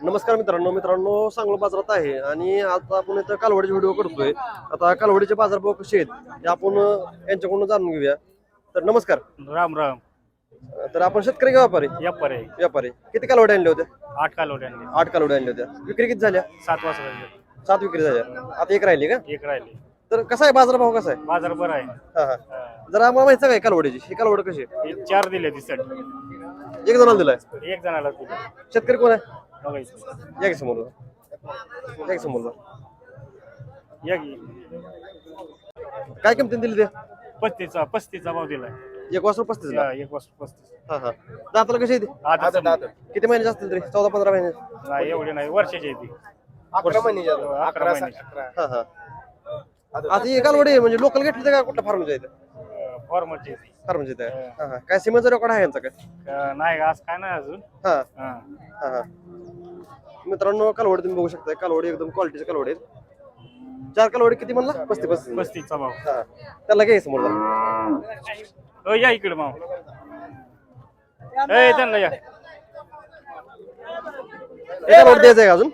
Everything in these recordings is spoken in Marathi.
नमस्कार मित्रांनो सांगोला बाजारात आहे आणि आता आपण इथं कालवडीचे व्हिडिओ करतोय. आता कालवडीचे बाजारभाव कसे आहेत ते आपण यांच्याकडून जाणून घेऊया. तर नमस्कार. राम राम. तर आपण शेतकरी का व्यापारी? व्यापारी. किती कालवडी आणल्या होत्या? 8 कालवडी आणली. 8 कालवडी आणल्या होत्या. विक्री किती झाल्या? 7 वाजता 7 विक्री झाल्या. आता एक राहिली का? एक राहिली. तर कसा आहे बाजारभाव कसा आहे? बाजार बरा आहे. हा हा. जरा आम्हाला माहिती आहे कालवडीची ही कालवड कशी आहे? हे 4 दिले दिसत. एक जणाला दिलाय. एक जणाला दिले. शेतकरी कोण आहे? बघायचं. या की समोर. या की समोर. या की. काय किमतीने दिली ते? 35चा भाव दिलाय. एक वासरू 35 ला. एक वाजता 35. हा हा. दाताला कशी आहे ती? आता किती महिन्याचे असतील तरी? 14-15 महिने. नाही एवढे नाही, वर्षाची आहे ती. 11 महिने 11 महिने. हा हा. आता ही कालवडी म्हणजे लोकल घेतली का कुठल्या फार्मच्या इथं? फॉर्मरची. फार्मच्या इथं. हा हा. काय सिमेंटचा रेकॉर्ड आहे यांचा काय? नाही आज काय नाही अजून. हा हा. हा हा. मित्रांनो कालवडी तुम्ही बघू शकता. कालवडी एकदम क्वालिटीची कालवडी आहेत. 4 कालवडी किती म्हणला? 35. 35चा भाव. हा. त्याला घ्यायचं समोर जरा. या इकडे माव. ए त्यांना या. हे कालवड द्यायचं आहे का अजून?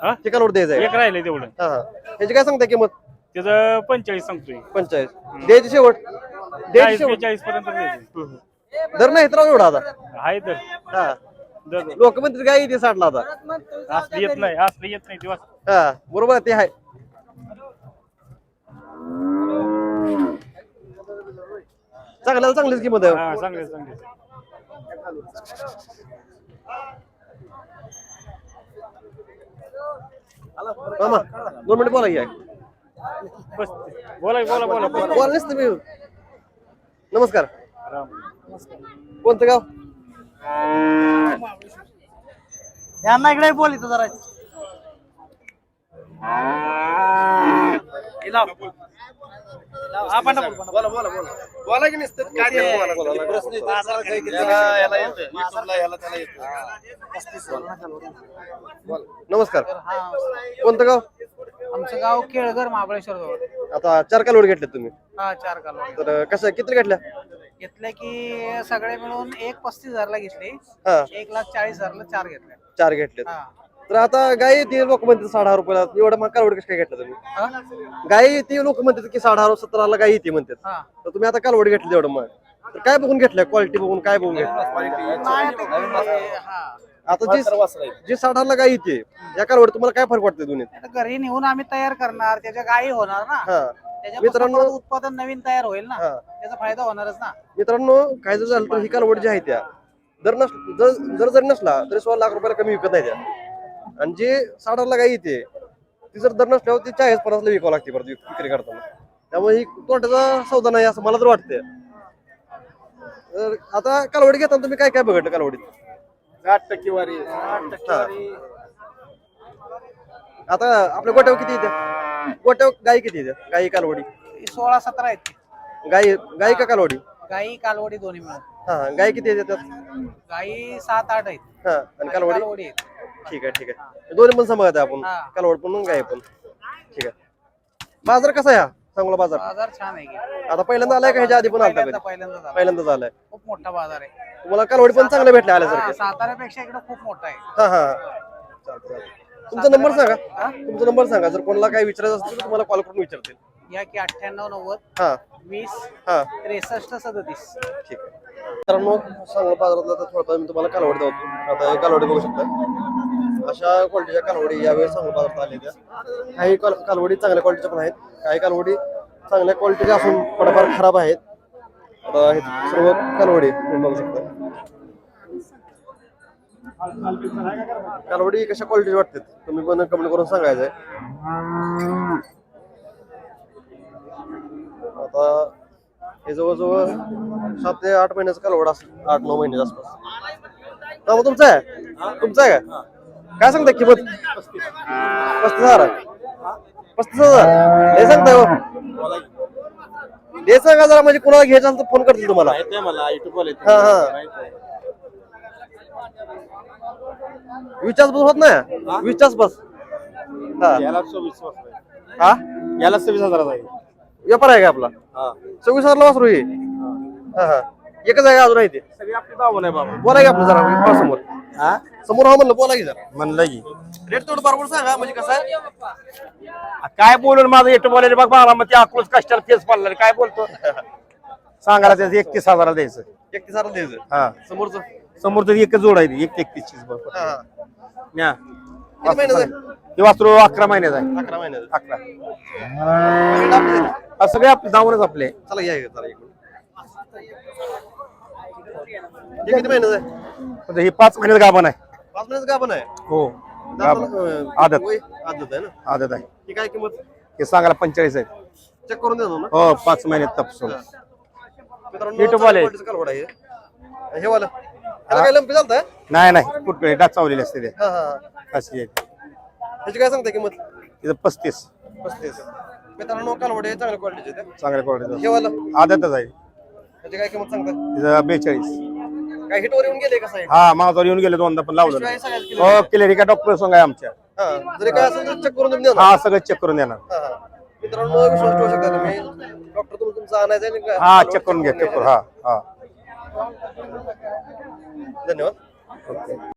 हा? हे कालवड द्यायचं आहे एक का? राहिले तेवढं. हा हा. याची काय सांगता किंमत? त्याचं 45 सांगतोय. 45. द्यायची शेवट. द्यायची शेवट. 40 पर्यंत द्यायचं. दर नाही तर एवढा आता. आहे तर. हा. दर लोक म्हणतात काय इथे साठला आता. असं येत नाही दिवस. हा बरोबर आहे, ते आहे. चांगलीच किंमत आहे. हा चांगले. मामा 2 मिनिट बोला की. बस बोला. बोला नसतं मी. नमस्कार. राम. कोणतं गाव? यांना इकडे बोल इथं जरा बोला की नसतं काय ते नमस्कार. कोणतं गाव? आमचं गाव केळघर महाबळेश्वर जवळ. आता 4 कालवडी घेतल्या तुम्ही. हा 4 कालवडी तर कसं किती घेतल्या? घेतले की सगळे मिळून 1,35,000ला घेतली. हा 1,40,000ला 4 घेतल्या. 4 घेतल्या. हा तर आता गाई ती लोक म्हणतात 6,500 रुपयाला. एवढं मग कालवडी कसं काय घेतलं तुम्ही? हा? गाई ती लोक म्हणतात की 6,500 17,000 गाई ती म्हणतात. हा. तर तुम्ही आता कालवडी घेतली एवढं मग. तर काय बघून घेतलं? क्वालिटी बघून काय बघून घेतलं? हा. आता जी 6,500 गाई येते या कालवडी तुम्हाला काय फरक वाटतं दोन्ही? आता घरी नेऊन आम्ही तयार करणार, त्याच्या गायी होणार ना. हा त्याच्यापासून मित्रांनो- परत उत्पादन नवीन तयार होईल ना. हा. त्याचा फायदा होणारच ना. मित्रांनो काय जर झालं तर ही कालवड जी आहे त्या जर नसला तरी 16 लाख रुपयाला कमी विकत नाही त्या. आणि जे 6,500 गाई येते ती जर दर नसल्यावर ती 40-50 ला विकावं लागते परत विक्री करताना. त्यामुळे ही तोट्याचा सौदा नाही असं मला तर वाटतंय. तर आता कालवडी घेताना तुम्ही काय काय बघितलं कालवडीत? 8% वारी. आता आपल्या गोट्यावर किती येते? गोट्यावर गाई किती येते? गाई कालवडी 16-17 आहेत. गाई का कालवडी? गायी कालवडी दोन्ही मिळून. हा गाई किती येते त्यात? गायी 7-8 आहेत. हा आणि कालवडी आहेत. ठीक आहे. दोन्ही पण सांभाळत आहे आपण. हा. कालवड पण गाय पण. ठीक आहे. बाजार कसा आहे हा सांगोला बाजार? बाजार छान आहे की. आता पहिल्यांदा आलाय का ह्याच्या आधी पण आलता कधी? पहिल्यांदा झाला. पहिल्यांदाच आलाय. खूप मोठा बाजार आहे. तुम्हाला कालवडी पण चांगल्या भेटल्या हा, आल्यासारखे. साताऱ्यापेक्षा इकडे खूप मोठा आहे. हा हा चालतं. तुमचा नंबर सांगा. हा? तुमचा नंबर सांगा. जर कोणाला काही विचारायचं असेल तर तुम्हाला कॉल करून विचारतील. या की 98-90 हा 20 हा 63-37. ठीक आहे. मित्रांनो सांगोला बाजारातला तर थोडं मी तुम्हाला कालवडी दावतो. आता हे कालवडी बघू शकता. अशा क्वालिटीच्या कालवडी यावेळी सांगोला बाजारात आलेल्या. काही कालवडी चांगल्या क्वालिटीच्या पण आहेत. काही कालवडी चांगल्या क्वालिटीच्या असून थोड्याफार खराब आहेत. आता हे सर्व कालवडी तुम्ही बघू शकता. कालवडी कशा क्वालिटीची वाटतात तुम्ही पण कमेंट करून सांगायचंय. आता हे जवळजवळ 7 ते 8 महिन्याचं कालवड असेल. 8-9 महिन्याच्या आसपास. मग तुमचं आहे का? काय सांगताय किंमत? 35,000. 35,000 हे सांगताय हो. हे सांगा जरा म्हणजे कोणाला घ्यायचं असेल तर फोन करतील तुम्हाला. हा हा विचार बस होत नाही. विचार बस. हा याला 24 हा याला 26,000 आहे. व्यापार आहे का आपला? 24,000 वासरू आहे. हा हा एकच आहे का अजून आहे ते? सगळी आपली दावण आहे बाबा. बोला की आपलं जरा समोर. हा समोर हा म्हणलं बोला की जरा म्हणलं की रेट तेवढं बरोबर सांगा म्हणजे कसं आहे काय बोलून माझं येतो बोलायला बघ मला मग ते अकलूज कष्टाला फेस पडला काय बोलतो सांगायला त्याचं 31,000 द्यायचं 31,000 द्यायचं हा समोरचं समोर तर एकच जोड आहे ती, 31,ची बरोबर हा न्या. किती महिन्याचं आहे? हे वासरू 11 महिन्याचं आहे 11 महिन्याचं 11 Rate आपलं आहे. हा सगळे आपले दावणच आपले चला या या, चला इकडून. हे किती महिन्याचं आहे पण हे 5 महिन्यात गाभण आहे 5 महिन्याचं का पण आहे हो दाताला, आदत. वय आदत आहे ना आदत आहे ही काय किंमत हे सांगायला 45 आहे चेक करून देतो ना हो 5 महिन्यात तपसून मित्रांनो YouTube वाले. चांगल्या quality चं कालवड आहे हे वाला त्याला काय लंपी चालतंय नाही नाही कुठे डाच चावलेली असते ते हा हा अशी आहे ह्याची काय सांगताय किंमत तिथं 35 35 मित्रांनो कालवड आहे चांगल्या क्वालिटीचे ते चांगल्या हे क्वालिटीचं वाला आदतच आहे ह्याची काय किंमत सांगताय तिथं 42 काय हिटवर येऊन गेले कसं आहे हा माझ्यावर येऊन गेले दोनदा पण लावलं शिवाय नाही. सगळ्याच केलं हो क्लिअर का डॉक्टर सांगा आमच्या हा जरी काय असेल तर चेक करून तुम्ही देणार हा सगळं चेक करून देणार हा, हा. मित्रांनो विश्वास ठेवू शकता तुम्ही डॉक्टर तुमचा आणायचा आहे आणि काय- हा चेक करून घ्या चेक करून हा हा धन्यवाद